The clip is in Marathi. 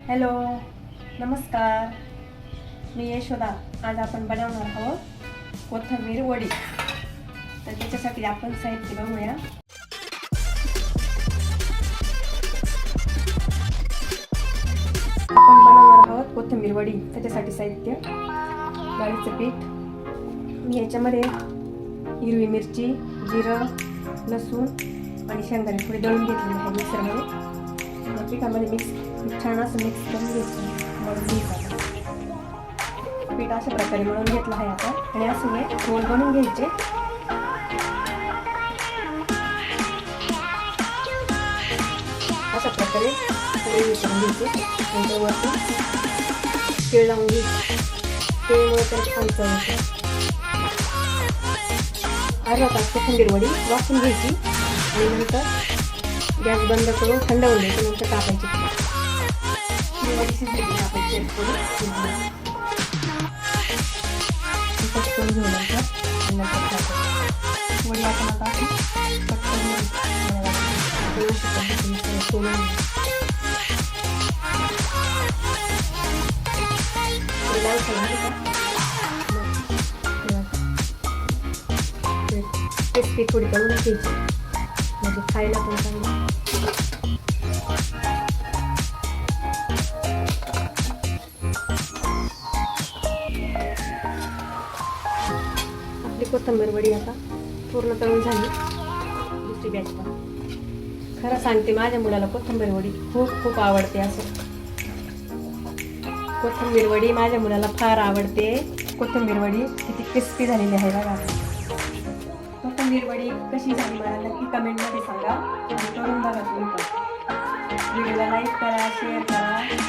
हॅलो, नमस्कार. मी यशोदा. आज आपण बनवणार आहोत कोथिंबीर वडी. तर त्याच्यासाठी आपण साहित्य बघूया. आपण बनवणार आहोत कोथिंबीर वडी. त्याच्यासाठी साहित्य: डाळीचं पीठ. मी याच्यामध्ये हिरवी मिरची, जिरं, लसूण आणि शेंगदाणे थोडे दळून घेतलेले आहे मिक्सरमध्ये. पिठामध्ये छान असं मिक्स करून घ्यायचं, मळून घ्यायचं. पीठ अशा प्रकारे मळून घेतलं आहे आता. आणि असं हे रोल बनवून घ्यायचे. अशा प्रकारे पोळी करून घ्यायची. नंतर वरती तेल लावून घ्यायचं. तेलमुळे तर छान चव येते. अर्धा तास कोथिंबीर वडी वाफवून घ्यायची आणि नंतर गॅस बंद करून थंड होऊन द्यायची. नंतर कापायची. वडी शिजली की कापायची. कट करून घेऊ नंतर टाकायची. वडी आपण आता कट करून सोलून क्रिस्पी थोडी करून घ्यायची, म्हणजे खायला पण चांगली. आपली कोथिंबीर वडी आता पूर्ण तळून झाली. दुसरी बॅच पण. खरं सांगते, माझ्या मुलाला कोथिंबीर वडी खूप आवडते. असं कोथिंबीर वडी माझ्या मुलाला फार आवडते. कोथिंबीर वडी किती क्रिस्पी झालेली आहे बघा. कोथिंबीर वडी कशी झाली मला नक्की कमेंटमध्ये सांगा. करून बघा तुम्ही पण. व्हिडिओला लाईक करा, शेअर करा.